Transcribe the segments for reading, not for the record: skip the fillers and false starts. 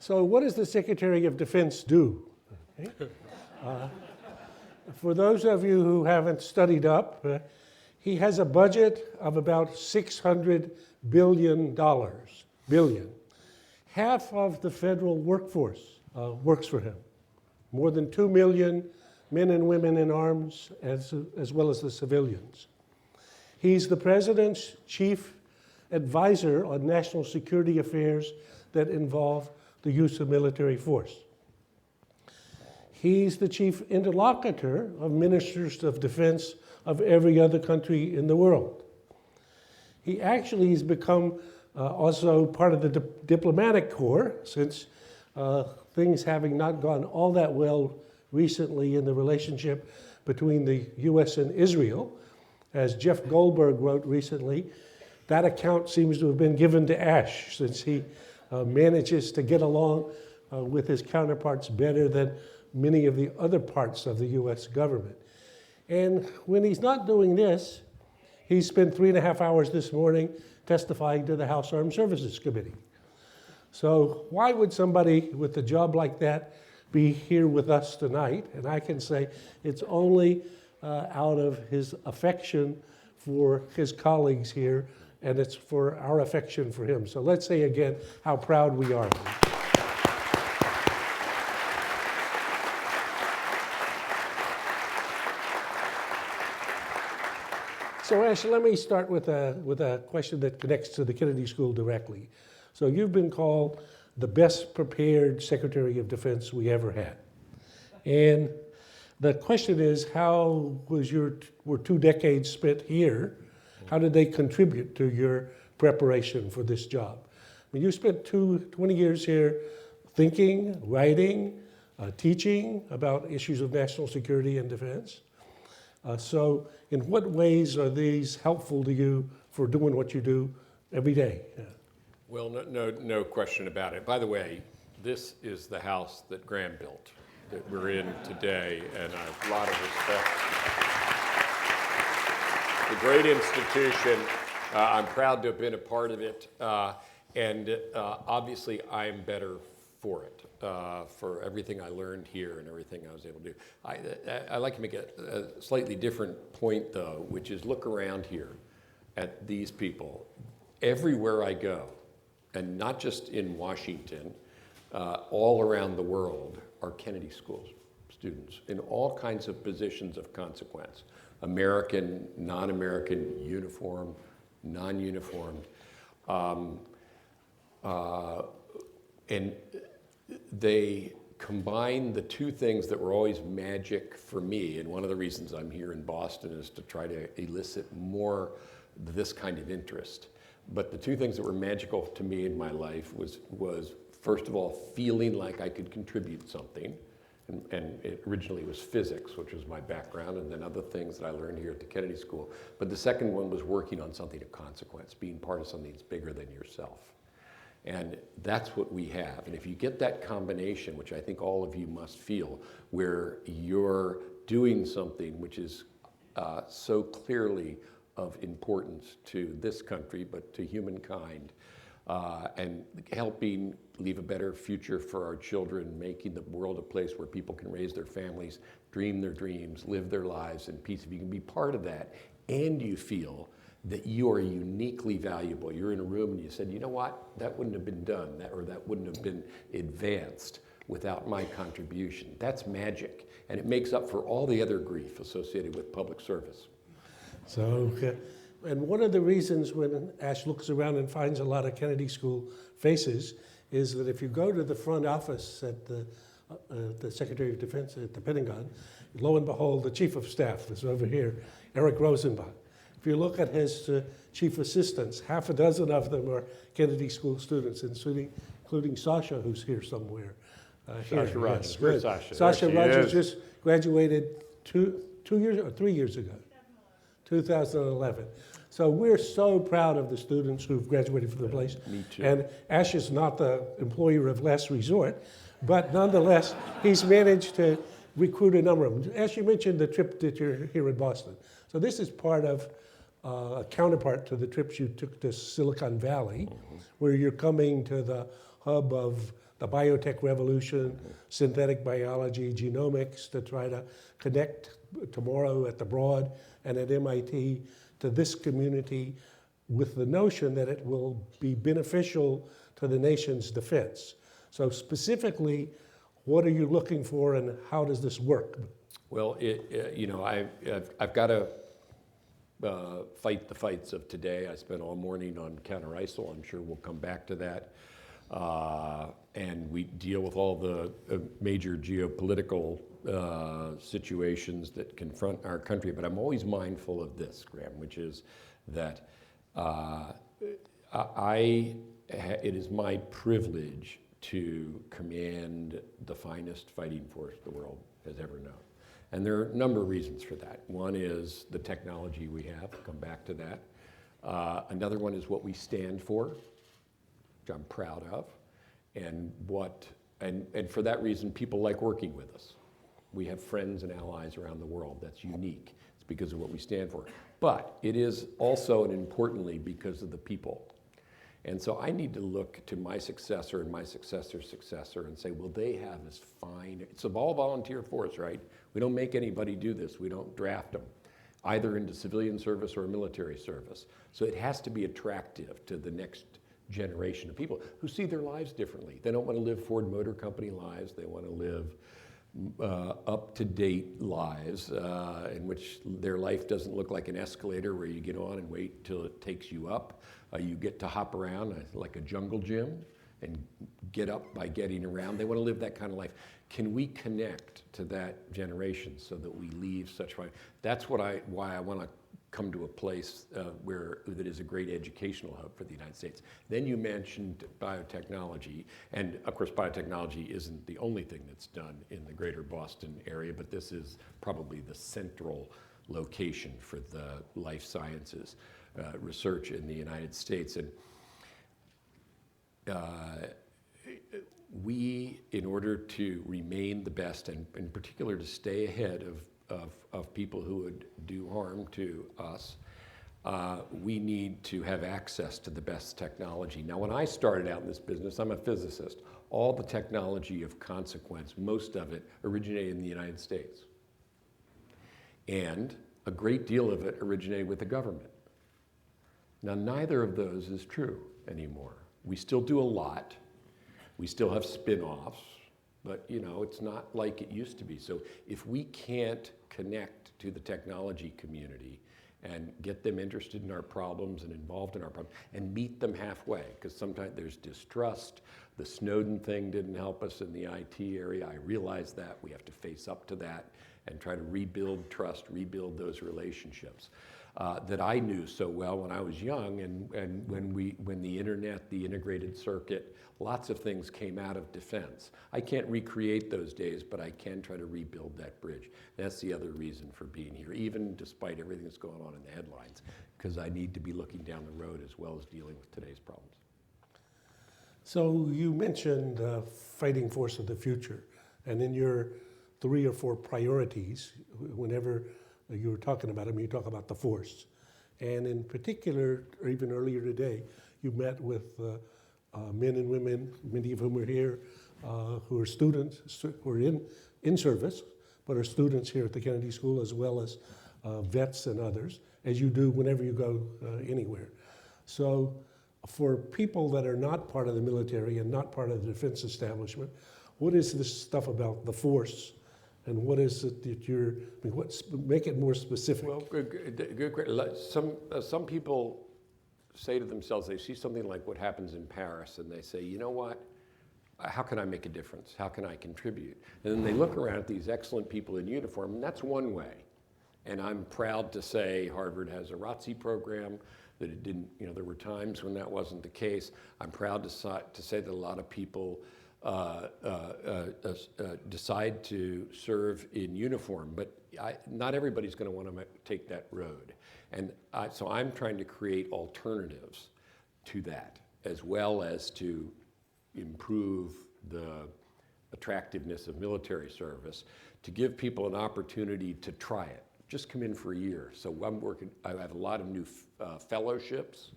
So what does the Secretary of Defense do? Okay. For those of you who haven't studied up, he has a budget of about $600 billion. Half of the federal workforce works for him. More than 2 million men and women in arms, as well as the civilians. He's the president's chief advisor on national security affairs that involve the use of military force. He's the chief interlocutor of ministers of defense of every other country in the world. He actually has become also part of the diplomatic corps, since things having not gone all that well recently in the relationship between the US and Israel. As Jeff Goldberg wrote recently, that account seems to have been given to Ash, since he manages to get along with his counterparts better than many of the other parts of the US government. And when he's not doing this, he spent 3.5 hours this morning testifying to the House Armed Services Committee. So why would somebody with a job like that be here with us tonight? And I can say it's only out of his affection for his colleagues here, and it's for our affection for him. So let's say again how proud we are of him. So Ash, let me start with a question that connects to the Kennedy School directly. So you've been called the best prepared Secretary of Defense we ever had. And the question is, how were 2 decades spent here? How did they contribute to your preparation for this job? I mean, you spent 20 years here thinking, writing, teaching about issues of national security and defense. So in what ways are these helpful to you for doing what you do every day? Well, no question about it. By the way, this is the house that Graham built, that we're in today, and I have a lot of respect. It's a great institution. I'm proud to have been a part of it, and obviously I'm better for it, for everything I learned here and everything I was able to do. I like to make a slightly different point, though, which is look around here at these people. Everywhere I go, and not just in Washington, all around the world are Kennedy School students in all kinds of positions of consequence. American, non-American, uniform, non-uniformed. And they combine the two things that were always magic for me, and one of the reasons I'm here in Boston is to try to elicit more this kind of interest. But the two things that were magical to me in my life was first of all, feeling like I could contribute something, and it originally was physics, which was my background, and then other things that I learned here at the Kennedy School. But the second one was working on something of consequence, being part of something that's bigger than yourself. And that's what we have. And if you get that combination, which I think all of you must feel, where you're doing something which is so clearly of importance to this country, but to humankind, and helping leave a better future for our children, making the world a place where people can raise their families, dream their dreams, live their lives in peace. If you can be part of that, and you feel that you are uniquely valuable. You're in a room and you said, you know what, that wouldn't have been done, or that wouldn't have been advanced without my contribution. That's magic, and it makes up for all the other grief associated with public service. So, and one of the reasons when Ash looks around and finds a lot of Kennedy School faces is that if you go to the front office at the Secretary of Defense at the Pentagon, lo and behold, the Chief of Staff is over here, Eric Rosenbach. If you look at his chief assistants, half a dozen of them are Kennedy School students, including Sasha, who's here somewhere. Sasha Rogers. Where's Sasha? Sasha Rogers just graduated 2 years or 3 years ago, 2011. So we're so proud of the students who've graduated from the place. Me too. And Ash is not the employer of last resort, but nonetheless, he's managed to recruit a number of them. Ash, you mentioned the trip that you're here in Boston. So this is part of a counterpart to the trips you took to Silicon Valley, where you're coming to the hub of the biotech revolution, synthetic biology, genomics, to try to connect tomorrow at the Broad and at MIT to this community with the notion that it will be beneficial to the nation's defense. So specifically, what are you looking for and how does this work? Well, I've got to fight the fights of today. I spent all morning on counter ISIL. I'm sure we'll come back to that. And we deal with all the major geopolitical situations that confront our country. But I'm always mindful of this, Graham, which is that it is my privilege to command the finest fighting force the world has ever known. And there are a number of reasons for that. One is the technology we have, come back to that. Another one is what we stand for, which I'm proud of. And for that reason, people like working with us. We have friends and allies around the world. That's unique. It's because of what we stand for. But it is also, and importantly, because of the people. And so I need to look to my successor and my successor's successor and say, will they have as fine, it's an all volunteer force, right? We don't make anybody do this. We don't draft them, either into civilian service or military service. So it has to be attractive to the next generation of people who see their lives differently. They don't want to live Ford Motor Company lives. They want to live up-to-date lives in which their life doesn't look like an escalator where you get on and wait till it takes you up. You get to hop around like a jungle gym and get up by getting around. They want to live that kind of life. Can we connect to that generation so that we leave such fine? That's why I want to come to a place that is a great educational hub for the United States. Then you mentioned biotechnology, and of course biotechnology isn't the only thing that's done in the greater Boston area, but this is probably the central location for the life sciences research in the United States. And we, in order to remain the best, and in particular to stay ahead of people who would do harm to us, we need to have access to the best technology. Now, when I started out in this business, I'm a physicist. All the technology of consequence, most of it, originated in the United States. And a great deal of it originated with the government. Now, neither of those is true anymore. We still do a lot. We still have spin-offs. But it's not like it used to be. So if we can't connect to the technology community and get them interested in our problems and involved in our problems and meet them halfway, because sometimes there's distrust. The Snowden thing didn't help us in the IT area. I realize that. We have to face up to that and try to rebuild trust, rebuild those relationships that I knew so well when I was young, and when the internet, the integrated circuit, lots of things came out of defense. I can't recreate those days, but I can try to rebuild that bridge. That's the other reason for being here, even despite everything that's going on in the headlines, because I need to be looking down the road as well as dealing with today's problems. So you mentioned fighting force of the future, and in your 3 or 4 priorities, whenever you were talking about them, you talk about the force. And in particular, or even earlier today, you met with men and women, many of whom are here, who are students, who are in service, but are students here at the Kennedy School, as well as vets and others, as you do whenever you go anywhere. So for people that are not part of the military and not part of the defense establishment, what is this stuff about the force? And what is it that make it more specific? Well, good. Some people say to themselves, they see something like what happens in Paris, and they say, you know what? How can I make a difference? How can I contribute? And then they look around at these excellent people in uniform, and that's one way. And I'm proud to say Harvard has a ROTC program, that it didn't, there were times when that wasn't the case. I'm proud to say that a lot of people decide to serve in uniform, but not everybody's going to want to take that road. And so I'm trying to create alternatives to that, as well as to improve the attractiveness of military service, to give people an opportunity to try it. Just come in for a year. So I have a lot of new fellowships.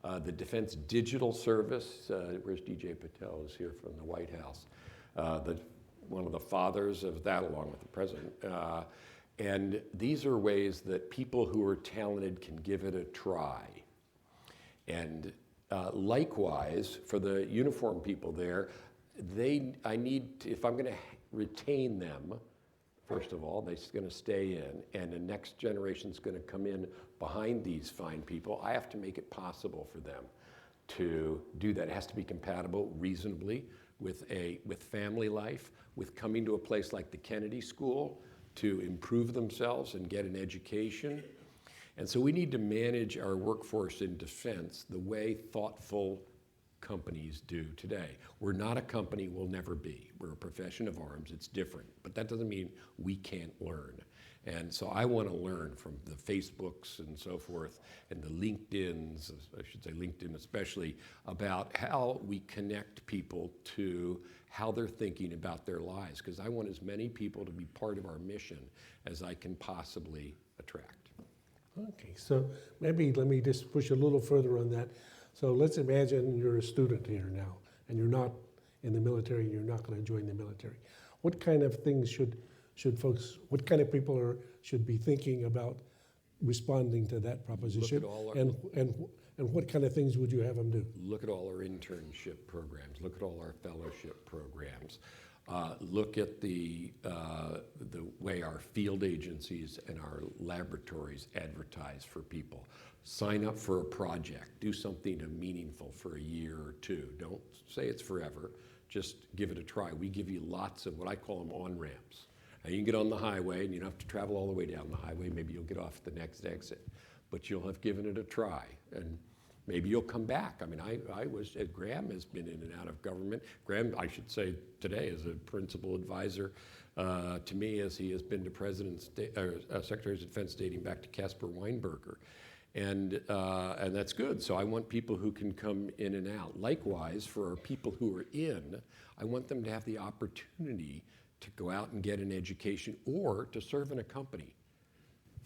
The Defense Digital Service, where's DJ Patel, who's here from the White House, one of the fathers of that along with the president. And these are ways that people who are talented can give it a try. And likewise, for the uniformed people there, I need to, if I'm going to retain them, first of all, they're going to stay in, and the next generation is going to come in behind these fine people. I have to make it possible for them to do that. It has to be compatible reasonably with family life, with coming to a place like the Kennedy School to improve themselves and get an education. And so we need to manage our workforce in defense the way thoughtful companies do today. We're not a company, we'll never be. We're a profession of arms, it's different. But that doesn't mean we can't learn. And so I want to learn from the Facebooks and so forth, and the LinkedIns, I should say LinkedIn especially, about how we connect people to how they're thinking about their lives. Because I want as many people to be part of our mission as I can possibly attract. Okay, so maybe let me just push a little further on that. So let's imagine you're a student here now, and you're not in the military, and you're not going to join the military. What kind of things should folks, what kind of people should be thinking about responding to that proposition? And what kind of things would you have them do? Look at all our internship programs. Look at all our fellowship programs. Look at the way our field agencies and our laboratories advertise for people. Sign up for a project. Do something meaningful for a year or two. Don't say it's forever. Just give it a try. We give you lots of what I call them on-ramps. Now you can get on the highway and you don't have to travel all the way down the highway. Maybe you'll get off at the next exit. But you'll have given it a try. And maybe you'll come back. I mean, Graham has been in and out of government. Graham, I should say today, is a principal advisor to me, as he has been to Secretary of Defense dating back to Caspar Weinberger. And that's good. So I want people who can come in and out. Likewise, for our people who are in, I want them to have the opportunity to go out and get an education or to serve in a company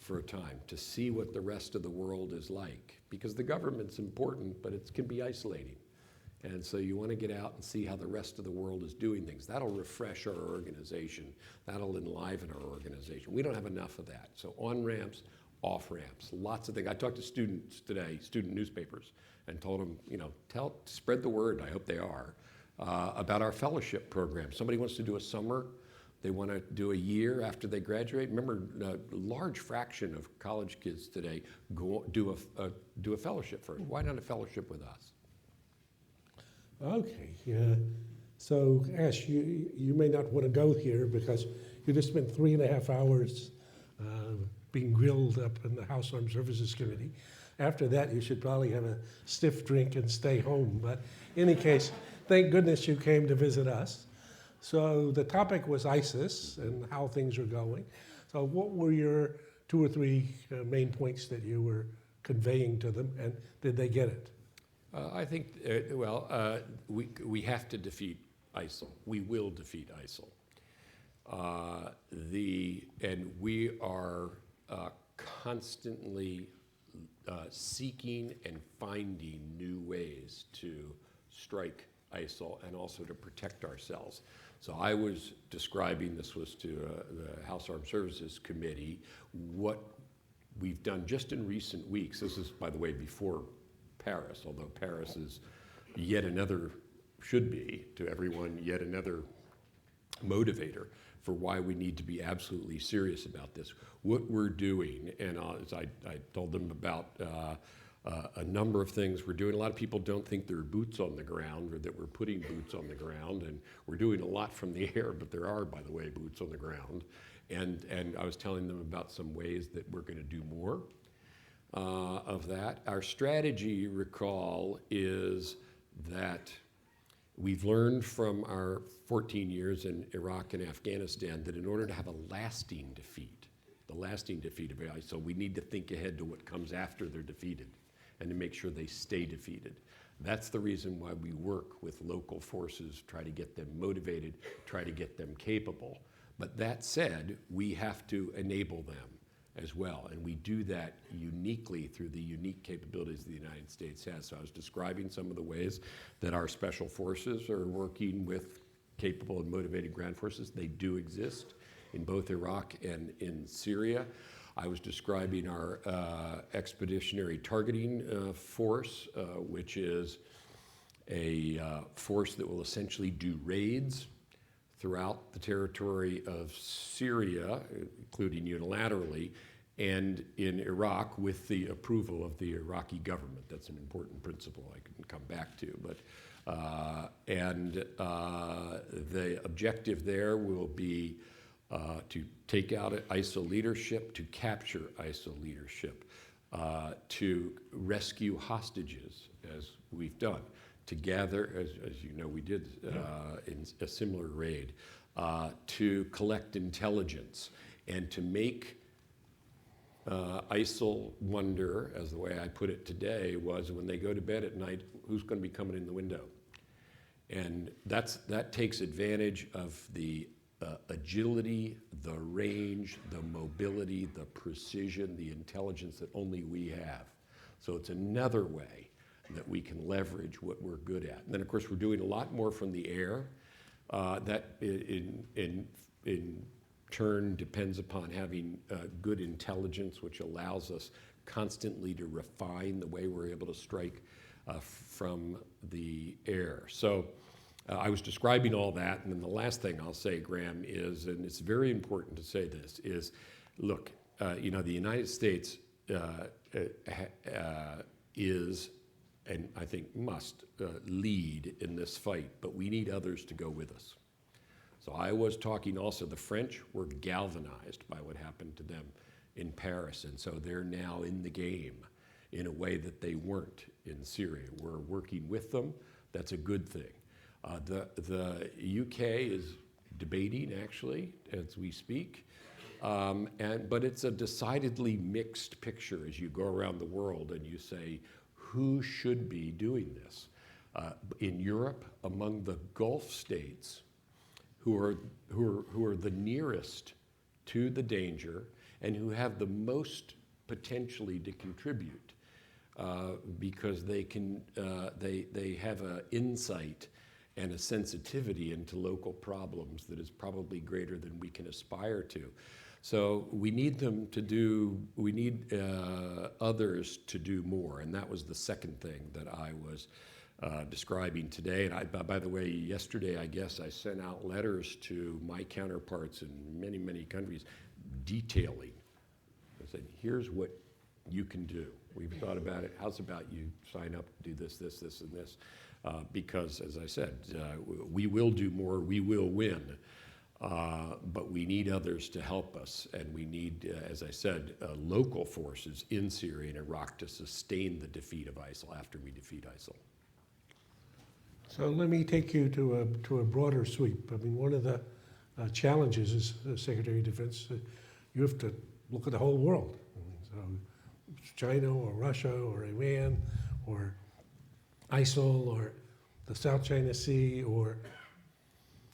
for a time, to see what the rest of the world is like. Because the government's important, but it can be isolating. And so you want to get out and see how the rest of the world is doing things. That'll refresh our organization. That'll enliven our organization. We don't have enough of that. So on-ramps, off-ramps, lots of things. I talked to students today, student newspapers, and told them, spread the word, I hope they are, about our fellowship program. Somebody wants to do a summer. They want to do a year after they graduate. Remember, a large fraction of college kids today do a fellowship first. Why not a fellowship with us? Okay. So, Ash, you may not want to go here because you just spent 3.5 hours being grilled up in the House Armed Services Committee. After that, you should probably have a stiff drink and stay home. But in any case, thank goodness you came to visit us. So the topic was ISIS and how things are going. So what were your 2 or 3 main points that you were conveying to them, and did they get it? I think, we have to defeat ISIL. We will defeat ISIL. And we are constantly seeking and finding new ways to strike ISIL and also to protect ourselves. So I was describing, this was to the House Armed Services Committee, what we've done just in recent weeks. This is, by the way, before Paris, although Paris is should be to everyone, yet another motivator for why we need to be absolutely serious about this. What we're doing, and as I told them about a number of things we're doing. A lot of people don't think there are boots on the ground or that we're putting boots on the ground, and we're doing a lot from the air, but there are, by the way, boots on the ground. And I was telling them about some ways that we're going to do more of that. Our strategy, recall, is that we've learned from our 14 years in Iraq and Afghanistan that in order to have a lasting defeat, the lasting defeat of ISIL, we need to think ahead to what comes after they're defeated and to make sure they stay defeated. That's the reason why we work with local forces, try to get them motivated, try to get them capable. But that said, we have to enable them. as well. And we do that uniquely through the unique capabilities the United States has. So I was describing some of the ways that our special forces are working with capable and motivated ground forces. They do exist in both Iraq and in Syria. I was describing our expeditionary targeting force, which is a force that will essentially do raids throughout the territory of Syria, including unilaterally, and in Iraq with the approval of the Iraqi government. That's an important principle I can come back to. But the objective there will be to take out ISIL leadership, to capture ISIL leadership, to rescue hostages, as we've done, to gather, as you know we did in a similar raid, to collect intelligence, and to make ISIL wonder, as the way I put it today, was when they go to bed at night, who's going to be coming in the window? And that takes advantage of the agility, the range, the mobility, the precision, the intelligence that only we have. So it's another way that we can leverage what we're good at. And then, of course, we're doing a lot more from the air. That in turn depends upon having good intelligence, which allows us constantly to refine the way we're able to strike from the air. So I was describing all that, and then the last thing I'll say, Graham, is, and it's very important to say this, is, look, the United States is, and I think must, lead in this fight, but we need others to go with us. So I was talking also, the French were galvanized by what happened to them in Paris, and so they're now in the game in a way that they weren't in Syria. We're working with them. That's a good thing. The UK is debating, actually, as we speak, but it's a decidedly mixed picture as you go around the world and you say, who should be doing this? In Europe, among the Gulf states, who are the nearest to the danger and who have the most potentially to contribute, because they have an insight and a sensitivity into local problems that is probably greater than we can aspire to. So we need them to do, we need others to do more, and that was the second thing that I was describing today. And by the way, yesterday, I guess, I sent out letters to my counterparts in many, many countries detailing. I said, here's what you can do. We've thought about it. How's about you sign up, do this, this, this, and this? Because, as I said, we will do more, we will win, but we need others to help us, and we need, as I said, local forces in Syria and Iraq to sustain the defeat of ISIL after we defeat ISIL. So let me take you to a broader sweep. I mean, one of the challenges as Secretary of Defense, you have to look at the whole world. I mean, so China or Russia or Iran or ISIL or the South China Sea or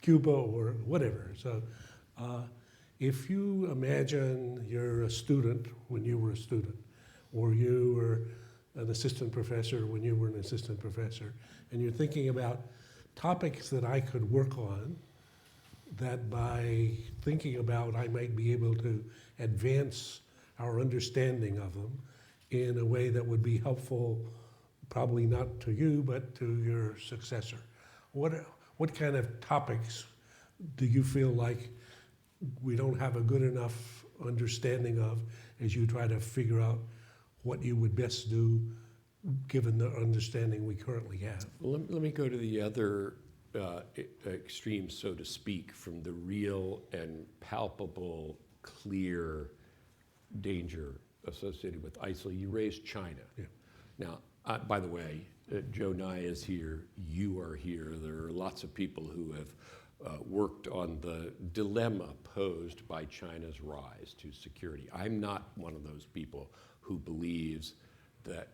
Cuba or whatever. So if you imagine you're a student when you were a student, or you were an assistant professor when you were an assistant professor, and you're thinking about topics that I could work on, that by thinking about I might be able to advance our understanding of them in a way that would be helpful, probably not to you, but to your successor. What kind of topics do you feel like we don't have a good enough understanding of as you try to figure out what you would best do given the understanding we currently have? Well, let me go to the other extreme, so to speak, from the real and palpable, clear danger associated with ISIL. You raised China. Yeah. Now, by the way, Joe Nye is here, you are here. There are lots of people who have worked on the dilemma posed by China's rise to security. I'm not one of those people who believes that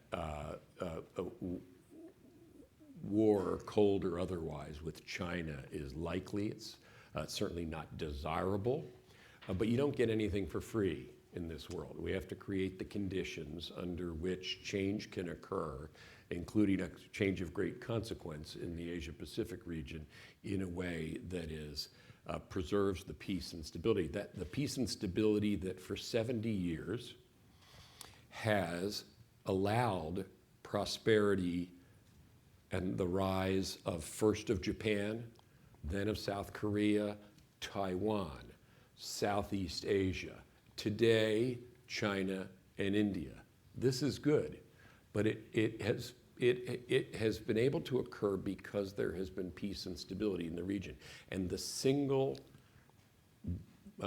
war, cold or otherwise, with China is likely. It's certainly not desirable, but you don't get anything for free. in this world. We have to create the conditions under which change can occur, including a change of great consequence in the Asia-Pacific region in a way that is preserves the peace and stability. The peace and stability that for 70 years has allowed prosperity and the rise of first of Japan, then of South Korea, Taiwan, Southeast Asia, today China and India. This is good, but it has been able to occur because there has been peace and stability in the region. And the single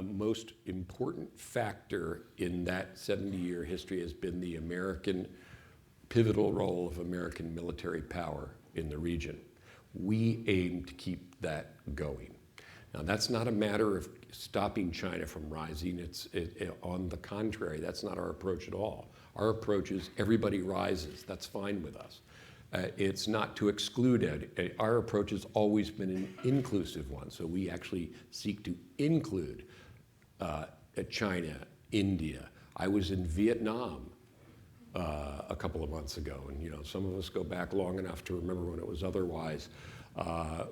most important factor in that 70-year history has been the pivotal role of American military power in the region. We aim to keep that going. Now, that's not a matter of stopping China from rising. On the contrary, that's not our approach at all. Our approach is everybody rises. That's fine with us. It's not to exclude. Our approach has always been an inclusive one. So we actually seek to include China, India. I was in Vietnam a couple of months ago, and some of us go back long enough to remember when it was otherwise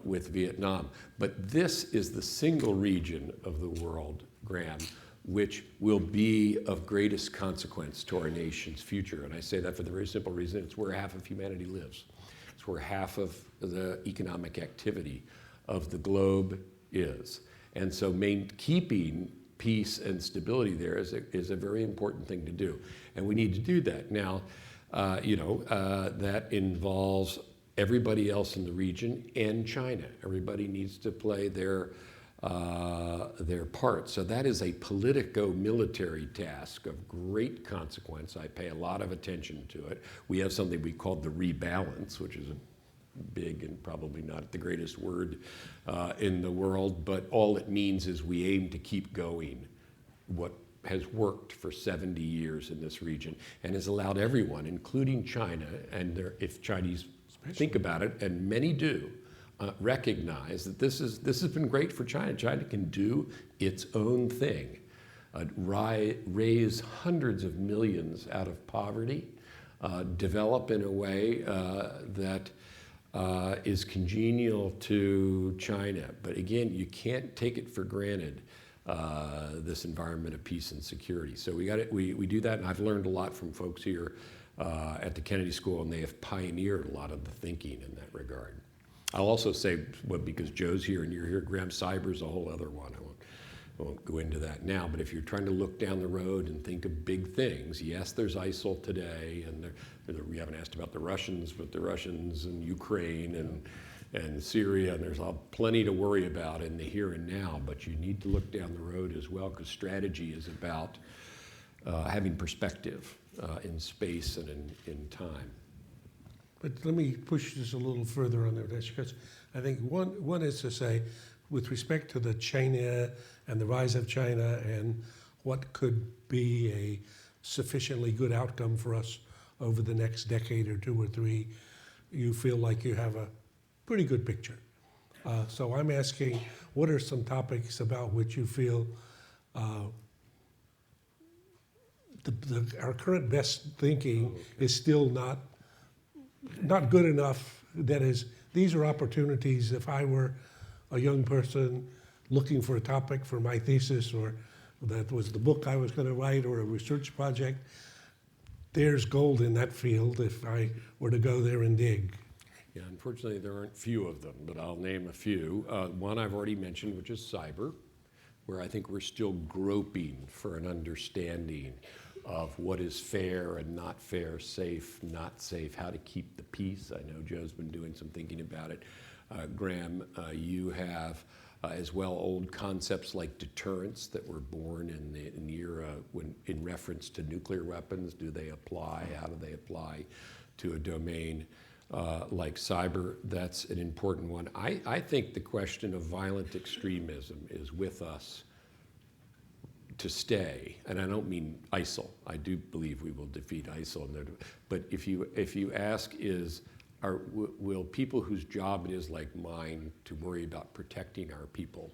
with Vietnam. But this is the single region of the world, Graham, which will be of greatest consequence to our nation's future. And I say that for the very simple reason it's where half of humanity lives. It's where half of the economic activity of the globe is. And so keeping peace and stability there is a very important thing to do. And we need to do that. Now, that involves everybody else in the region and China. Everybody needs to play their part. So that is a politico-military task of great consequence. I pay a lot of attention to it. We have something we call the rebalance, which is a big and probably not the greatest word in the world, but all it means is we aim to keep going what has worked for 70 years in this region and has allowed everyone, including China, and if Chinese think about it, and many do, recognize that this has been great for China. China can do its own thing, raise hundreds of millions out of poverty, develop in a way that is congenial to China. But again, you can't take it for granted, this environment of peace and security. So we do that, and I've learned a lot from folks here at the Kennedy School, and they have pioneered a lot of the thinking in that regard. I'll also say, because Joe's here and you're here, Graham, cyber's a whole other one. I won't go into that now, but if you're trying to look down the road and think of big things, yes, there's ISIL today, and we haven't asked about the Russians, but the Russians and Ukraine and Syria, and there's plenty to worry about in the here and now, but you need to look down the road as well, because strategy is about having perspective in space and in time. But let me push this a little further on there, because I think one is to say, with respect to the China and the rise of China and what could be a sufficiently good outcome for us over the next decade or two or three, you feel like you have a pretty good picture. So I'm asking, what are some topics about which you feel our current best thinking is still not good enough? That is, these are opportunities. If I were a young person looking for a topic for my thesis, or that was the book I was going to write, or a research project, there's gold in that field if I were to go there and dig. Yeah, unfortunately, there aren't few of them, but I'll name a few. One I've already mentioned, which is cyber, where I think we're still groping for an understanding of what is fair and not fair, safe, not safe, how to keep the peace. I know Joe's been doing some thinking about it. Graham, you have as well old concepts like deterrence that were born in the era in reference to nuclear weapons. Do they apply? How do they apply to a domain like cyber? That's an important one. I think the question of violent extremism is with us to stay, and I don't mean ISIL. I do believe we will defeat ISIL, but if you ask, will people whose job it is like mine to worry about protecting our people,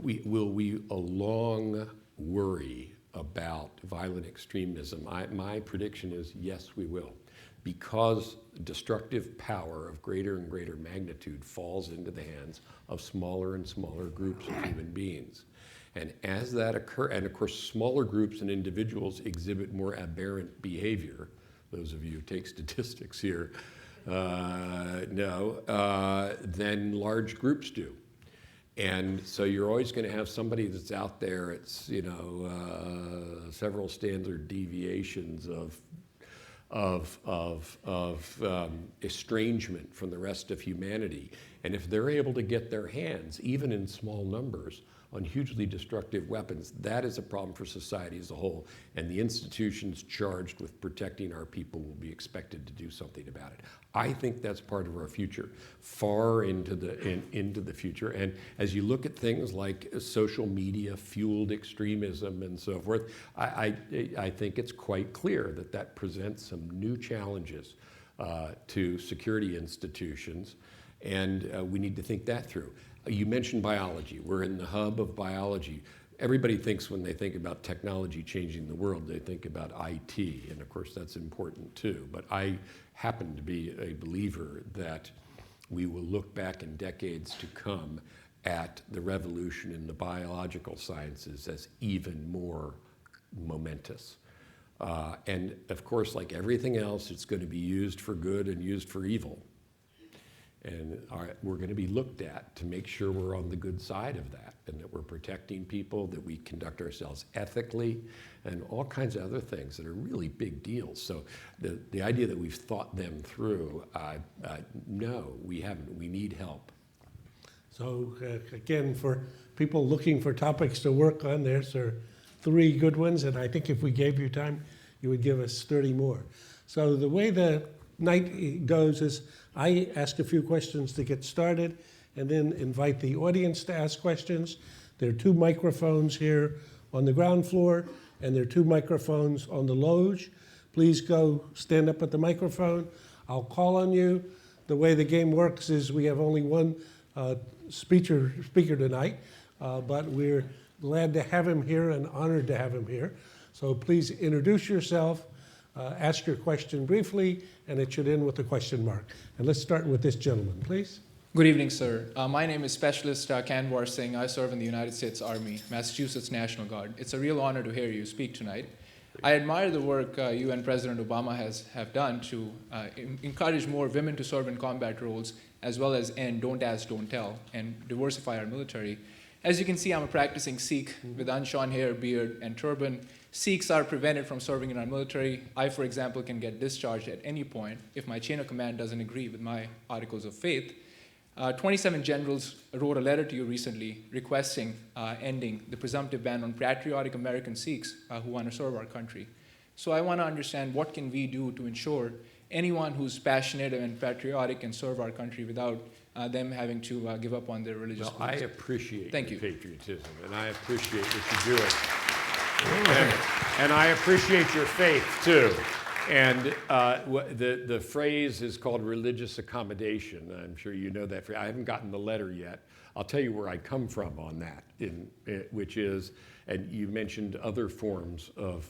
will we long worry about violent extremism, my prediction is yes, we will. Because destructive power of greater and greater magnitude falls into the hands of smaller and smaller groups of human beings. And as that occurs, and of course smaller groups and individuals exhibit more aberrant behavior, those of you who take statistics here know, than large groups do. And so you're always going to have somebody that's out there, it's, you know, several standard deviations of estrangement from the rest of humanity. And if they're able to get their hands, even in small numbers, on hugely destructive weapons, that is a problem for society as a whole. And the institutions charged with protecting our people will be expected to do something about it. I think that's part of our future, far into the future. And as you look at things like social media fueled extremism and so forth, I think it's quite clear that that presents some new challenges to security institutions, and we need to think that through. You mentioned biology. We're in the hub of biology. Everybody thinks when they think about technology changing the world, they think about IT, and of course that's important too. But I happen to be a believer that we will look back in decades to come at the revolution in the biological sciences as even more momentous. And of course, like everything else, it's going to be used for good and used for evil. And we're going to be looked at to make sure we're on the good side of that, and that we're protecting people, that we conduct ourselves ethically, and all kinds of other things that are really big deals. So the idea that we've thought them through, no, we haven't. We need help. So again, for people looking for topics to work on, there's 3 good ones, and I think if we gave you time, you would give us 30 more. So the way the night goes is I ask a few questions to get started and then invite the audience to ask questions. There are 2 microphones here on the ground floor, and there are 2 microphones on the loge. Please go stand up at the microphone. I'll call on you. The way the game works is we have only one speaker tonight, but we're glad to have him here and honored to have him here. So please introduce yourself. Ask your question briefly, and it should end with a question mark. And let's start with this gentleman, please. Good evening, sir. My name is Specialist Kanwar Singh. I serve in the United States Army, Massachusetts National Guard. It's a real honor to hear you speak tonight. I admire the work you and President Obama have done to encourage more women to serve in combat roles, as well as end Don't Ask, Don't Tell, and diversify our military. As you can see, I'm a practicing Sikh with unshorn hair, beard, and turban. Sikhs are prevented from serving in our military. I, for example, can get discharged at any point if my chain of command doesn't agree with my articles of faith. 27 generals wrote a letter to you recently requesting ending the presumptive ban on patriotic American Sikhs who want to serve our country. So I want to understand, what can we do to ensure anyone who's passionate and patriotic can serve our country without them having to give up on their religious beliefs? I appreciate your you. patriotism, and I appreciate that you do it. And I appreciate your faith, too. And the phrase is called religious accommodation. I'm sure you know that. I haven't gotten the letter yet. I'll tell you where I come from on that, which is, and you mentioned other forms of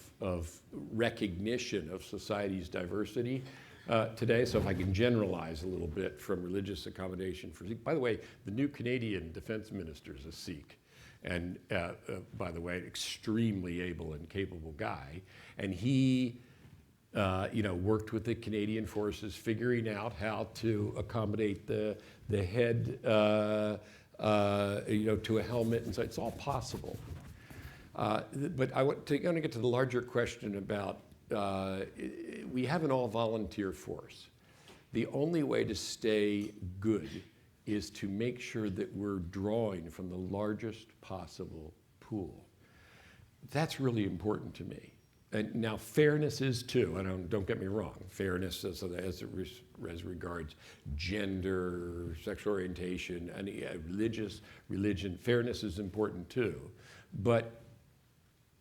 recognition of society's diversity today. So if I can generalize a little bit from religious accommodation for Sikh. By the way, the new Canadian defense minister is a Sikh. And by the way, extremely able and capable guy. And he worked with the Canadian forces, figuring out how to accommodate the head, to a helmet, and so it's all possible. But I want to get to the larger question about we have an all-volunteer force. The only way to stay good is to make sure that we're drawing from the largest possible pool. That's really important to me. And now fairness is too, and don't get me wrong, fairness as regards gender, sexual orientation, and religion, fairness is important too. But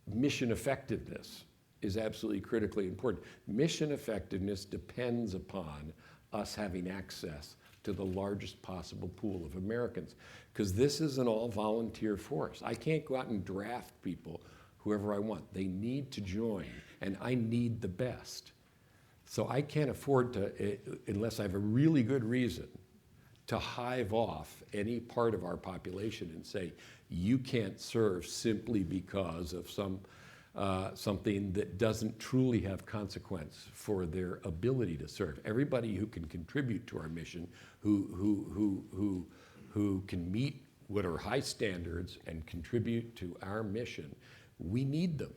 mission effectiveness is absolutely critically important. Mission effectiveness depends upon us having access to the largest possible pool of Americans, because this is an all-volunteer force. I can't go out and draft people whoever I want. They need to join, and I need the best. So I can't afford to, unless I have a really good reason, to hive off any part of our population and say, you can't serve simply because of something that doesn't truly have consequence for their ability to serve. Everybody who can contribute to our mission, who can meet what are high standards and contribute to our mission, we need them.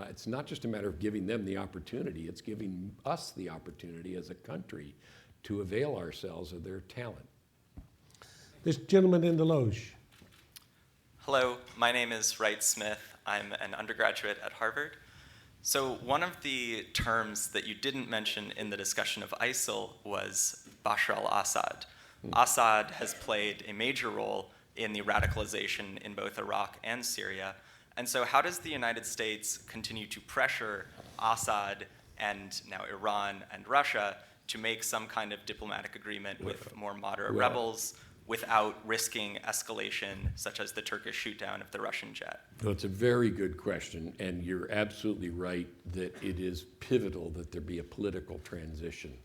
It's not just a matter of giving them the opportunity, it's giving us the opportunity as a country to avail ourselves of their talent. This gentleman in the loge. Hello, my name is Wright Smith. I'm an undergraduate at Harvard. So one of the terms that you didn't mention in the discussion of ISIL was Bashar al-Assad. Assad has played a major role in the radicalization in both Iraq and Syria. And so how does the United States continue to pressure Assad and now Iran and Russia to make some kind of diplomatic agreement with more moderate rebels without risking escalation, such as the Turkish shootdown of the Russian jet? Well, it's a very good question, and you're absolutely right that it is pivotal that there be a political transition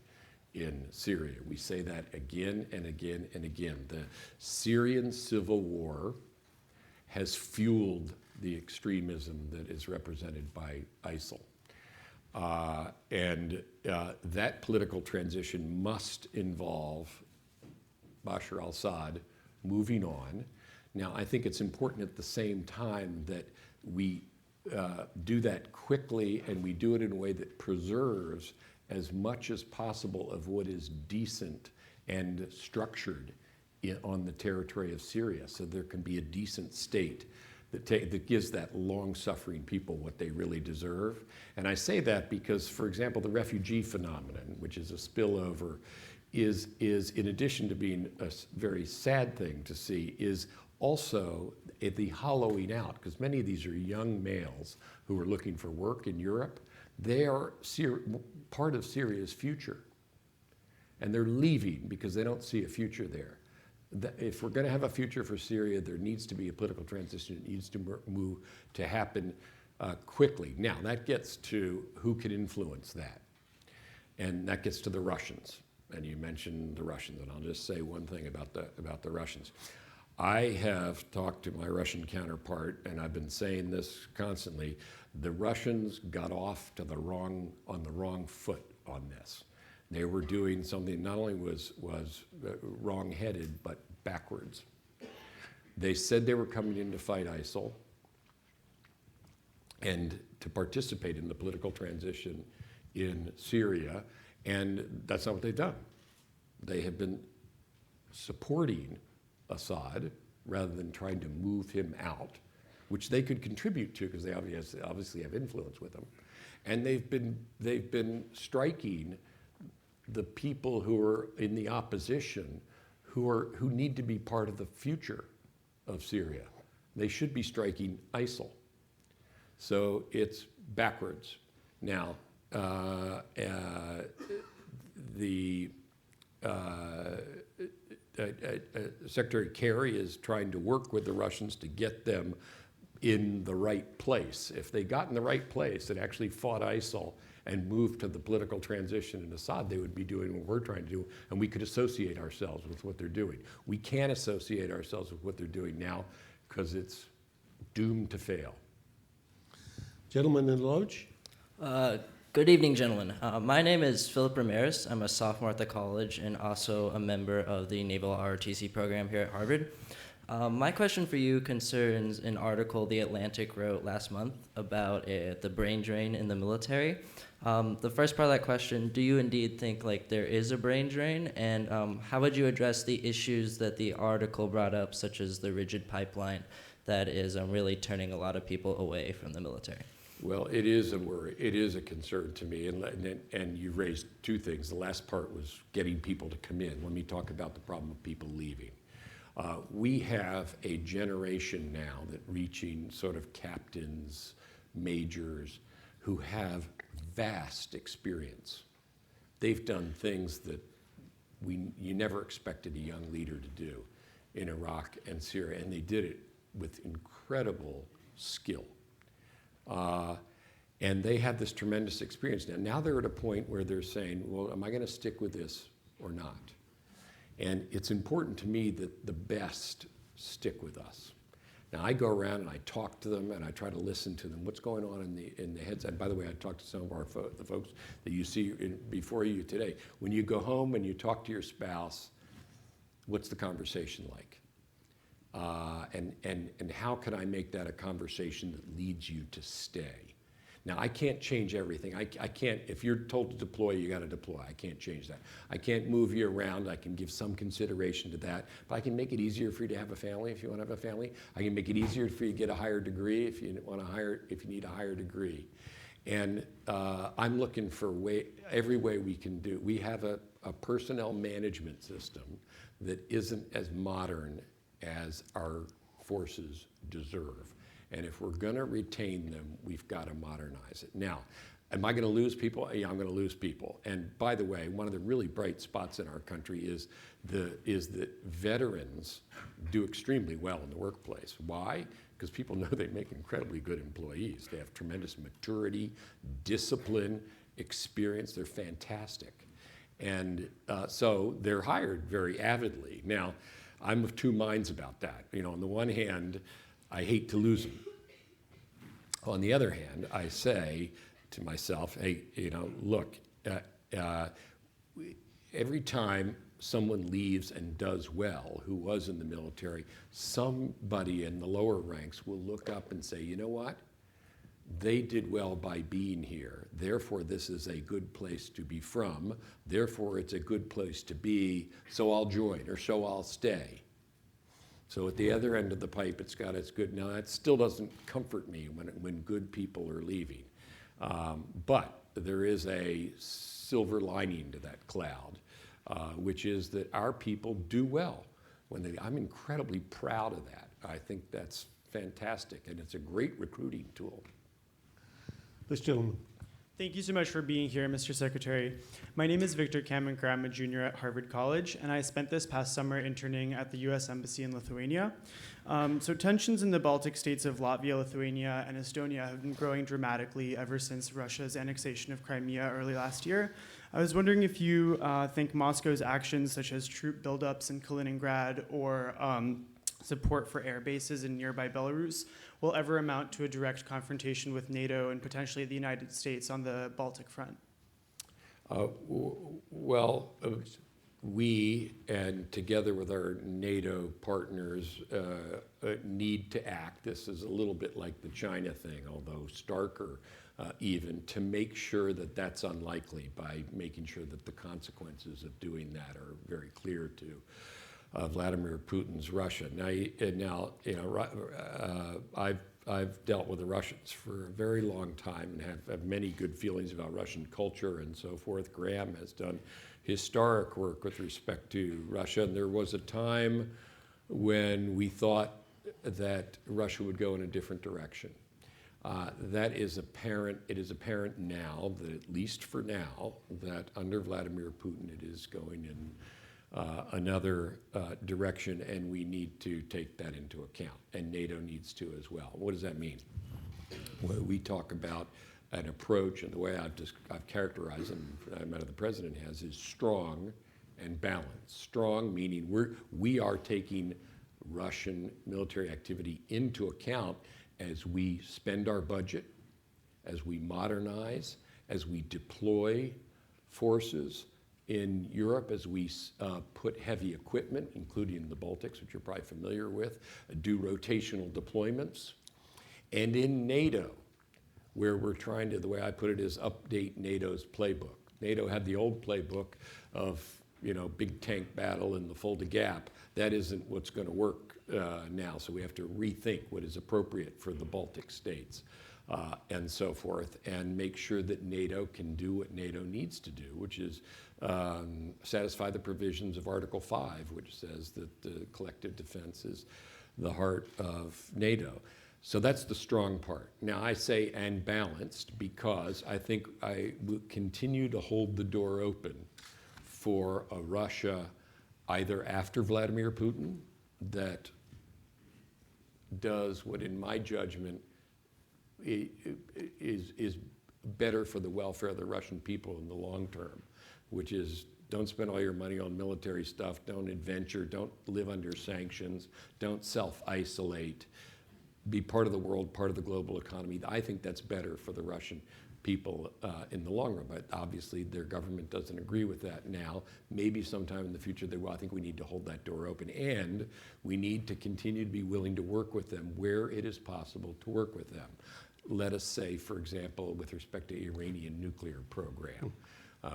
in Syria. We say that again and again and again. The Syrian civil war has fueled the extremism that is represented by ISIL. That political transition must involve Bashar al-Assad moving on. Now, I think it's important at the same time that we do that quickly and we do it in a way that preserves as much as possible of what is decent and structured on the territory of Syria, so there can be a decent state that gives that long-suffering people what they really deserve. And I say that because, for example, the refugee phenomenon, which is a spillover, is in addition to being a very sad thing to see, is also the hollowing out, because many of these are young males who are looking for work in Europe. They are part of Syria's future, and they're leaving because they don't see a future there. If we're going to have a future for Syria, there needs to be a political transition. It needs to happen quickly. Now, that gets to who can influence that, and that gets to the Russians. And you mentioned the Russians, and I'll just say one thing about the Russians. I have talked to my Russian counterpart, and I've been saying this constantly. The Russians got off on the wrong foot on this. They were doing something not only was wrong-headed, but backwards. They said they were coming in to fight ISIL and to participate in the political transition in Syria, and that's not what they've done. They have been supporting Assad rather than trying to move him out, which they could contribute to because they obviously have influence with him. And they've been striking the people who are in the opposition who need to be part of the future of Syria. They should be striking ISIL. So it's backwards. Now, Secretary Kerry is trying to work with the Russians to get them in the right place. If they got in the right place and actually fought ISIL and moved to the political transition in Assad, they would be doing what we're trying to do, and we could associate ourselves with what they're doing. We can't associate ourselves with what they're doing now because it's doomed to fail. Gentleman in the loge. Good evening, gentlemen. My name is Philip Ramirez. I'm a sophomore at the college and also a member of the Naval ROTC program here at Harvard. My question for you concerns an article The Atlantic wrote last month about the brain drain in the military. The first part of that question, do you indeed think there is a brain drain? And how would you address the issues that the article brought up, such as the rigid pipeline that is really turning a lot of people away from the military? Well, it is a worry. It is a concern to me. And you raised two things. The last part was getting people to come in. Let me talk about the problem of people leaving. We have a generation now that reaching sort of captains, majors, who have vast experience. They've done things that you never expected a young leader to do in Iraq and Syria, and they did it with incredible skill. And they have this tremendous experience now. Now they're at a point where they're saying, well, am I going to stick with this or not? And it's important to me that the best stick with us. Now I go around and I talk to them and I try to listen to them. What's going on in the heads? And by the way, I talked to some of the folks that you see before you today. When you go home and you talk to your spouse, what's the conversation like? And how can I make that a conversation that leads you to stay? Now, I can't change everything. I can't, if you're told to deploy, you got to deploy. I can't change that. I can't move you around. I can give some consideration to that. But I can make it easier for you to have a family if you want to have a family. I can make it easier for you to get a higher degree if you need a higher degree. And I'm looking for every way we can do. We have a personnel management system that isn't as modern as our forces deserve. And if we're going to retain them, we've got to modernize it. Now, am I going to lose people? Yeah, I'm going to lose people. And by the way, one of the really bright spots in our country is that veterans do extremely well in the workplace. Why? Because people know they make incredibly good employees. They have tremendous maturity, discipline, experience. They're fantastic. And so they're hired very avidly. Now, I'm of two minds about that. On the one hand, I hate to lose them. On the other hand, I say to myself, hey, look, every time someone leaves and does well, who was in the military, somebody in the lower ranks will look up and say, you know what? They did well by being here. Therefore, this is a good place to be from. Therefore, it's a good place to be, so I'll join or so I'll stay. So at the other end of the pipe, it's got its good. Now, that still doesn't comfort me when good people are leaving. But there is a silver lining to that cloud, which is that our people do well. I'm incredibly proud of that. I think that's fantastic, and it's a great recruiting tool. This gentleman. Thank you so much for being here, Mr. Secretary. My name is Victor Kamen. I'm a junior at Harvard College, and I spent this past summer interning at the U.S. Embassy in Lithuania. So tensions in the Baltic states of Latvia, Lithuania, and Estonia have been growing dramatically ever since Russia's annexation of Crimea early last year. I was wondering if you think Moscow's actions, such as troop buildups in Kaliningrad or support for air bases in nearby Belarus, will ever amount to a direct confrontation with NATO and potentially the United States on the Baltic front? We, and together with our NATO partners, need to act. This is a little bit like the China thing, although starker even, to make sure that that's unlikely by making sure that the consequences of doing that are very clear to Vladimir Putin's Russia. I've dealt with the Russians for a very long time and have many good feelings about Russian culture and so forth. Graham has done historic work with respect to Russia, and there was a time when we thought that Russia would go in a different direction. That is apparent. It is apparent now that, at least for now, that under Vladimir Putin it is going in another direction, and we need to take that into account, and NATO needs to as well. What does that mean? Well, we talk about an approach, and the way I've characterized it, and the president has, is strong and balanced. Strong meaning we are taking Russian military activity into account as we spend our budget, as we modernize, as we deploy forces in Europe, as we put heavy equipment, including in the Baltics, which you're probably familiar with, do rotational deployments, and in NATO, where we're trying to, the way I put it, is update NATO's playbook. NATO had the old playbook of, big tank battle in the Fulda Gap. That isn't what's going to work now, so we have to rethink what is appropriate for the Baltic states. And so forth, and make sure that NATO can do what NATO needs to do, which is satisfy the provisions of Article 5, which says that the collective defense is the heart of NATO. So that's the strong part. Now I say and balanced because I think I will continue to hold the door open for a Russia either after Vladimir Putin that does what, in my judgment, is better for the welfare of the Russian people in the long term, which is don't spend all your money on military stuff, don't adventure, don't live under sanctions, don't self-isolate, be part of the world, part of the global economy. I think that's better for the Russian people in the long run, but obviously their government doesn't agree with that now. Maybe sometime in the future they will. I think we need to hold that door open, and we need to continue to be willing to work with them where it is possible to work with them. Let us say, for example, with respect to Iranian nuclear program,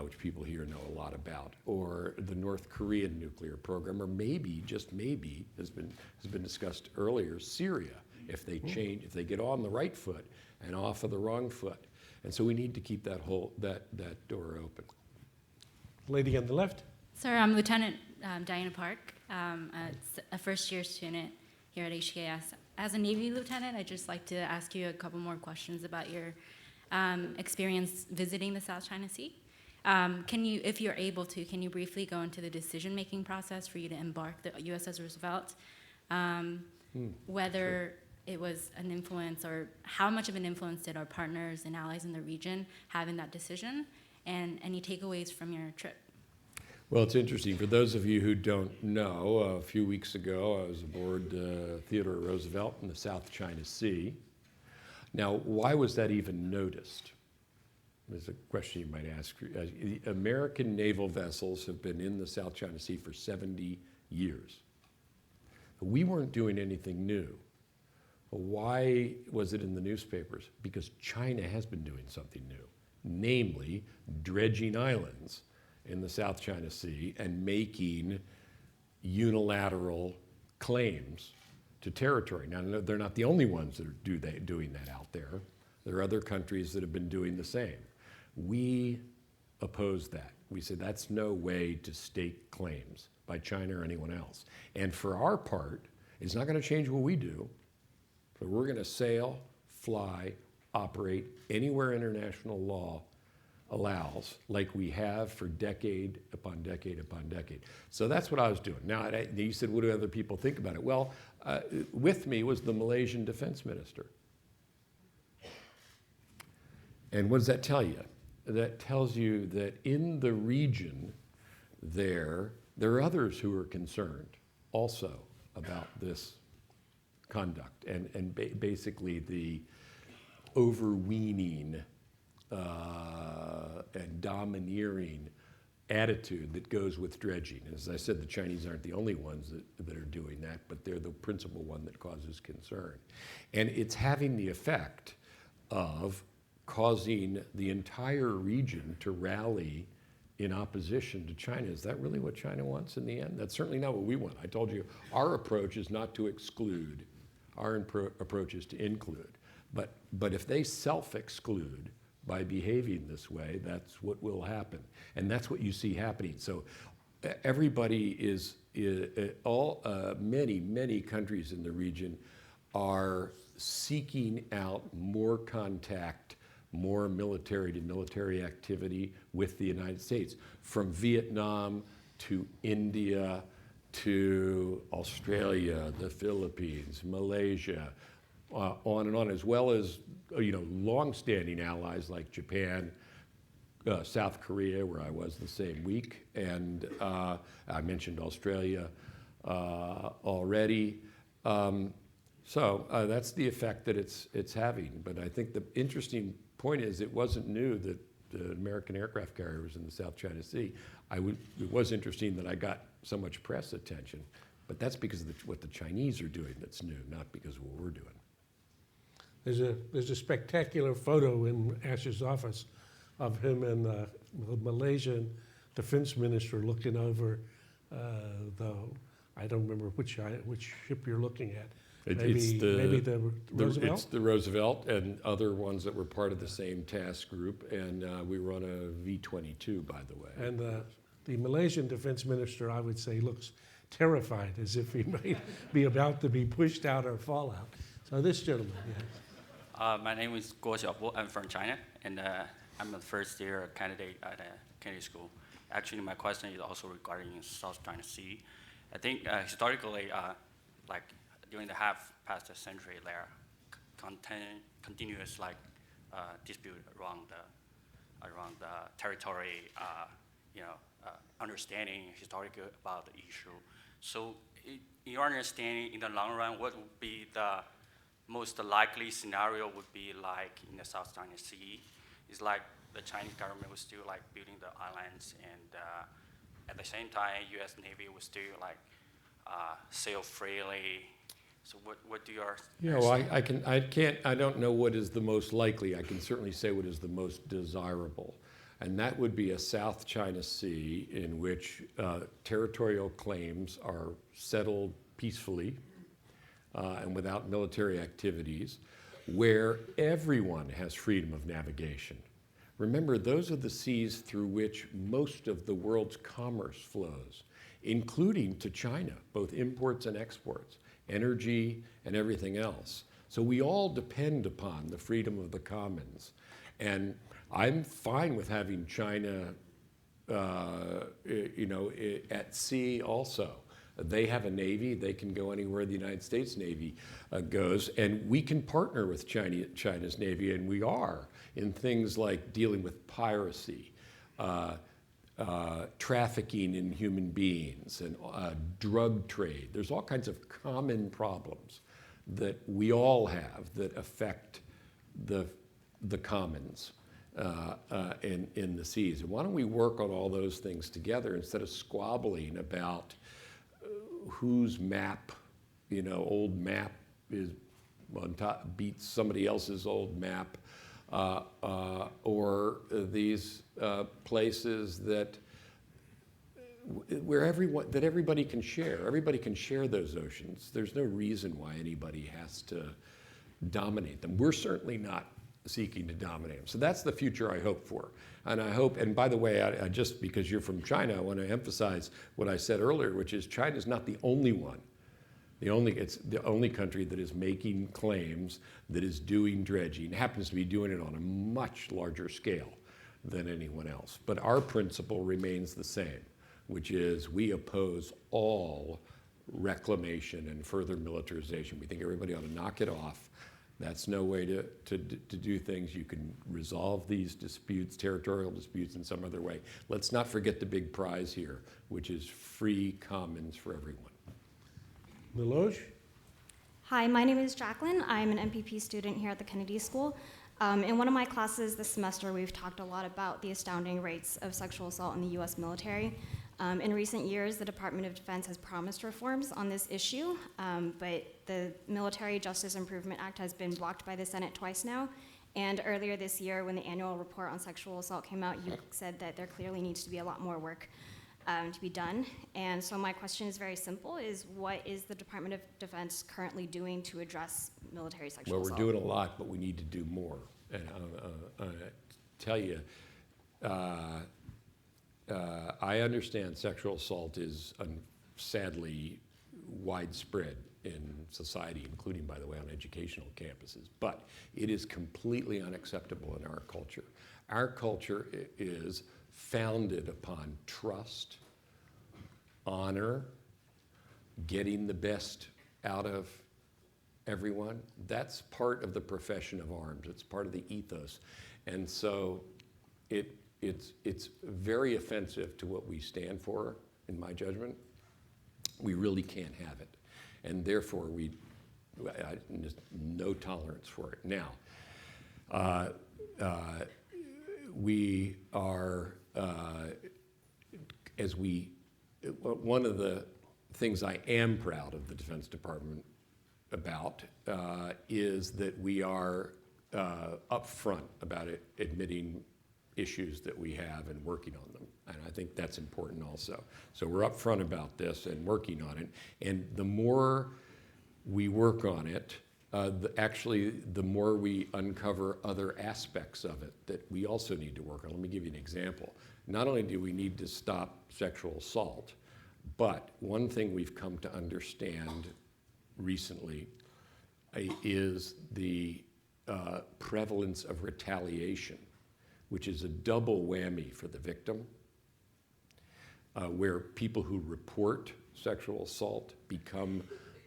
which people here know a lot about, or the North Korean nuclear program, or maybe, just maybe, has been discussed earlier, Syria, if they change, if they get on the right foot and off of the wrong foot. And so we need to keep that door open. Lady on the left. Sir, I'm Lieutenant Diana Park, a first-year student here at HKS. As a Navy lieutenant, I'd just like to ask you a couple more questions about your experience visiting the South China Sea. Can you, if you're able to, can you briefly go into the decision-making process for you to embark the USS Roosevelt? Whether it was an influence, or how much of an influence did our partners and allies in the region have in that decision, and any takeaways from your trip? Well, it's interesting. For those of you who don't know, a few weeks ago I was aboard Theodore Roosevelt in the South China Sea. Now, why was that even noticed? There's a question you might ask. American naval vessels have been in the South China Sea for 70 years. We weren't doing anything new. Why was it in the newspapers? Because China has been doing something new, namely dredging islands in the South China Sea and making unilateral claims to territory. Now, they're not the only ones that are doing that out there. There are other countries that have been doing the same. We oppose that. We say that's no way to stake claims by China or anyone else. And for our part, it's not going to change what we do. So we're going to sail, fly, operate anywhere international law allows, like we have for decade upon decade upon decade. So that's what I was doing. Now, you said, what do other people think about it? Well, with me was the Malaysian defense minister. And what does that tell you? That tells you that in the region there are others who are concerned also about this conduct and basically the overweening and domineering attitude that goes with dredging. As I said, the Chinese aren't the only ones that are doing that, but they're the principal one that causes concern. And it's having the effect of causing the entire region to rally in opposition to China. Is that really what China wants in the end? That's certainly not what we want. I told you, our approach is not to exclude. Our approach is to include. But if they self-exclude by behaving this way, that's what will happen. And that's what you see happening. So everybody many countries in the region are seeking out more contact, more military to military activity with the United States, from Vietnam to India to Australia, the Philippines, Malaysia, on and on, as well as long-standing allies like Japan, South Korea, where I was the same week, and I mentioned Australia already. So that's the effect that it's having. But I think the interesting point is it wasn't new that the American aircraft carrier was in the South China Sea. It was interesting that I got so much press attention, but that's because of what the Chinese are doing that's new, not because of what we're doing. There's a spectacular photo in Ash's office of him and the Malaysian defense minister looking over I don't remember which ship you're looking at. Maybe the Roosevelt? It's the Roosevelt and other ones that were part of the same task group, and we were on a V-22, by the way. And the Malaysian defense minister, I would say, looks terrified, as if he might be about to be pushed out or fall out. So this gentleman, yes. My name is Guo Xiaobo. I'm from China, and I'm a first-year candidate at Kennedy School. Actually, my question is also regarding South China Sea. I think historically, like during the half past a century there, continuous dispute around the territory, understanding historically about the issue. So in your understanding, in the long run, what would be the most likely scenario would be like in the South China Sea? It's like the Chinese government was still building the islands, and at the same time, U.S. Navy was still sail freely. So what do your I don't know what is the most likely. I can certainly say what is the most desirable. And that would be a South China Sea in which territorial claims are settled peacefully and without military activities, where everyone has freedom of navigation. Remember, those are the seas through which most of the world's commerce flows, including to China, both imports and exports, energy and everything else. So we all depend upon the freedom of the commons. And I'm fine with having China, at sea also. They have a navy. They can go anywhere the United States Navy goes, and we can partner with China's navy, and we are in things like dealing with piracy, trafficking in human beings, and drug trade. There's all kinds of common problems that we all have that affect the commons in the seas. And why don't we work on all those things together instead of squabbling about whose map, old map is on top, beats somebody else's old map, or these places where everybody can share. Everybody can share those oceans. There's no reason why anybody has to dominate them. We're certainly not seeking to dominate them. So that's the future I hope for. And I hope, and by the way, I just because you're from China, I want to emphasize what I said earlier, which is China's not the only one. It's the only country that is making claims, that is doing dredging, happens to be doing it on a much larger scale than anyone else. But our principle remains the same, which is we oppose all reclamation and further militarization. We think everybody ought to knock it off. That's no way to do things. You can resolve these disputes, territorial disputes, in some other way. Let's not forget the big prize here, which is free commons for everyone. Milosh? Hi, my name is Jacqueline. I'm an MPP student here at the Kennedy School. In one of my classes this semester, we've talked a lot about the astounding rates of sexual assault in the US military. In recent years, the Department of Defense has promised reforms on this issue, but the Military Justice Improvement Act has been blocked by the Senate twice now. And earlier this year, when the annual report on sexual assault came out, you said that there clearly needs to be a lot more work to be done. And so my question is very simple, is what is the Department of Defense currently doing to address military sexual assault? Well, we're doing a lot, but we need to do more. And I tell you, I understand sexual assault is sadly widespread in society, including, by the way, on educational campuses. But it is completely unacceptable in our culture. Our culture is founded upon trust, honor, getting the best out of everyone. That's part of the profession of arms. It's part of the ethos. And so it's very offensive to what we stand for, in my judgment. We really can't have it. And therefore, no tolerance for it. Now, we are, one of the things I am proud of the Defense Department about is that we are upfront about it, admitting issues that we have and working on them. And I think that's important also. So we're upfront about this and working on it. And the more we work on it, the more we uncover other aspects of it that we also need to work on. Let me give you an example. Not only do we need to stop sexual assault, but one thing we've come to understand recently is the prevalence of retaliation, which is a double whammy for the victim, where people who report sexual assault become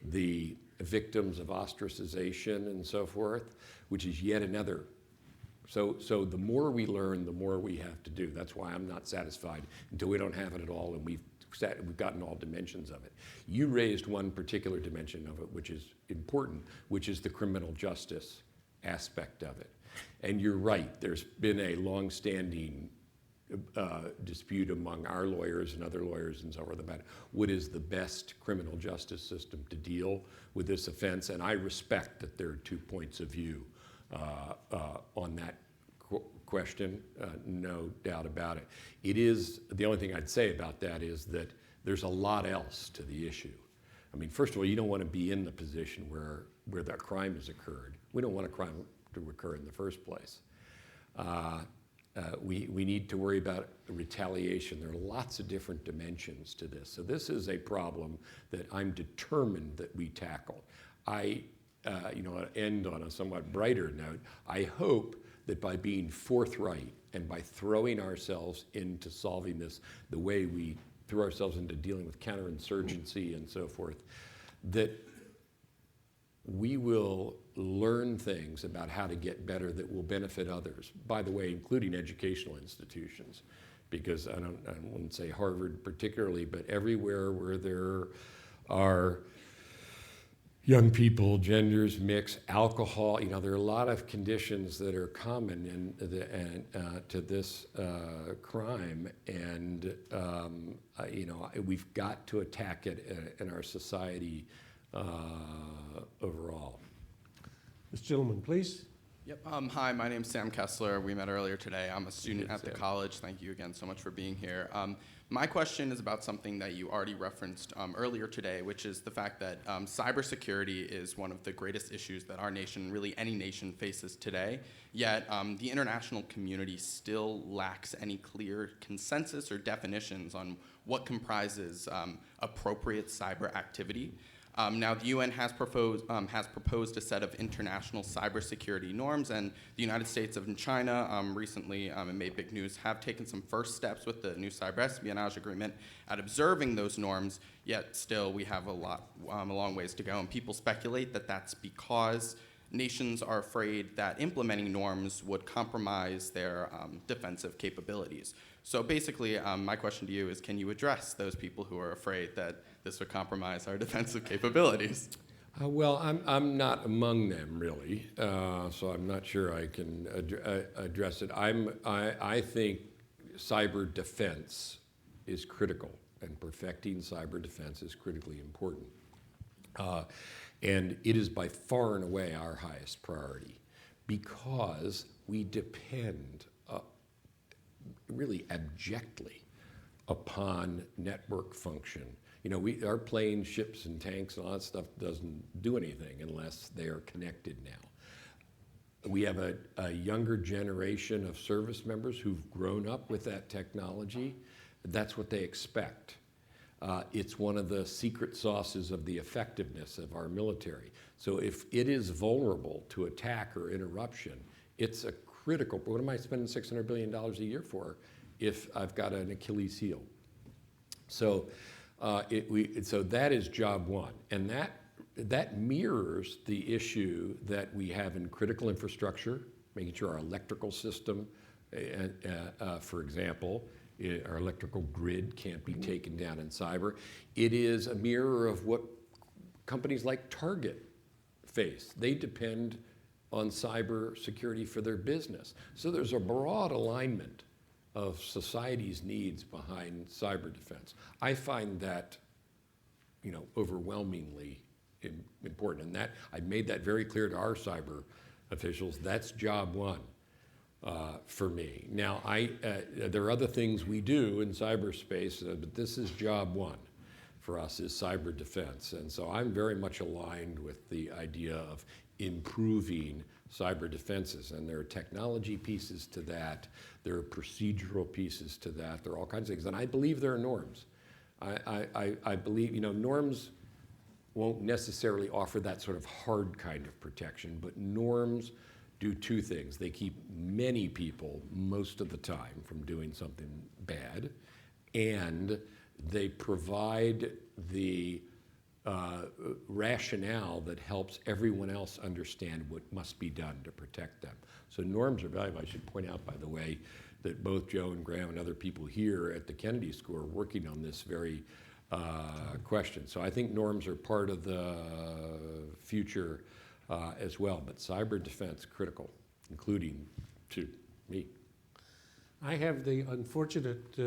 the victims of ostracization and so forth, which is yet another. So the more we learn, the more we have to do. That's why I'm not satisfied until we don't have it at all and we've gotten all dimensions of it. You raised one particular dimension of it, which is important, which is the criminal justice aspect of it. And you're right, there's been a long-standing dispute among our lawyers and other lawyers and so forth about what is the best criminal justice system to deal with this offense. And I respect that there are 2 points of view on that question, no doubt about it. It is, the only thing I'd say about that is that there's a lot else to the issue. I mean, first of all, you don't want to be in the position where that crime has occurred. We don't want a crime to occur in the first place. We need to worry about retaliation. There are lots of different dimensions to this. So this is a problem that I'm determined that we tackle. I end on a somewhat brighter note. I hope that by being forthright and by throwing ourselves into solving this the way we threw ourselves into dealing with counterinsurgency and so forth, that we will learn things about how to get better that will benefit others, by the way, including educational institutions, because I wouldn't say Harvard particularly, but everywhere where there are young people, genders, mix, alcohol, there are a lot of conditions that are common to this crime, and we've got to attack it in our society overall. This gentleman, please. Yep. Hi, my name's Sam Kessler. We met earlier today. I'm a student at the Sam. college. Thank you again so much for being here. My question is about something that you already referenced earlier today, which is the fact that cybersecurity is one of the greatest issues that our nation, really any nation, faces today. Yet the international community still lacks any clear consensus or definitions on what comprises appropriate cyber activity. Now, the UN has proposed a set of international cybersecurity norms, and the United States and China recently, and made big news, have taken some first steps with the new cyber espionage agreement at observing those norms, yet still we have a long ways to go. And people speculate that that's because nations are afraid that implementing norms would compromise their defensive capabilities. So basically, my question to you is, can you address those people who are afraid that this would compromise our defensive capabilities? Well, I'm not among them, really, so I'm not sure I can address it. I think cyber defense is critical, and perfecting cyber defense is critically important. And it is by far and away our highest priority, because we depend really abjectly upon network function. Our planes, ships, and tanks and all that stuff doesn't do anything unless they are connected now. We have a younger generation of service members who've grown up with that technology. That's what they expect. It's one of the secret sauces of the effectiveness of our military. So if it is vulnerable to attack or interruption, it's a critical. What am I spending $600 billion a year for if I've got an Achilles heel? So, so that is job one, and that mirrors the issue that we have in critical infrastructure, making sure our electrical system, for example, our electrical grid can't be taken down in cyber. It is a mirror of what companies like Target face. They depend on cyber security for their business. So there's a broad alignment of society's needs behind cyber defense. I find that, overwhelmingly important, and that I made that very clear to our cyber officials. That's job one for me. Now, there are other things we do in cyberspace, but this is job one for us, is cyber defense. And so I'm very much aligned with the idea of improving cyber defenses, and there are technology pieces to that, there are procedural pieces to that, there are all kinds of things, and I believe there are norms. I believe, norms won't necessarily offer that sort of hard kind of protection, but norms do two things. They keep many people, most of the time, from doing something bad, and they provide the rationale that helps everyone else understand what must be done to protect them. So norms are valuable. I should point out, by the way, that both Joe and Graham and other people here at the Kennedy School are working on this very question. So I think norms are part of the future as well, but cyber defense critical, including to me. I have the unfortunate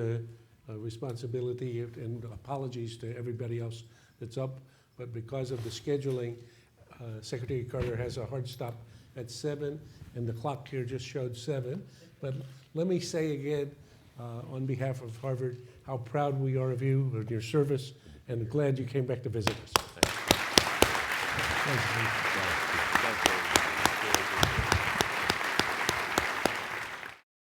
responsibility and apologies to everybody else that's up, but because of the scheduling, Secretary Carter has a hard stop at 7, and the clock here just showed 7. But let me say again, on behalf of Harvard, how proud we are of you, of your service, and glad you came back to visit us. Thank you.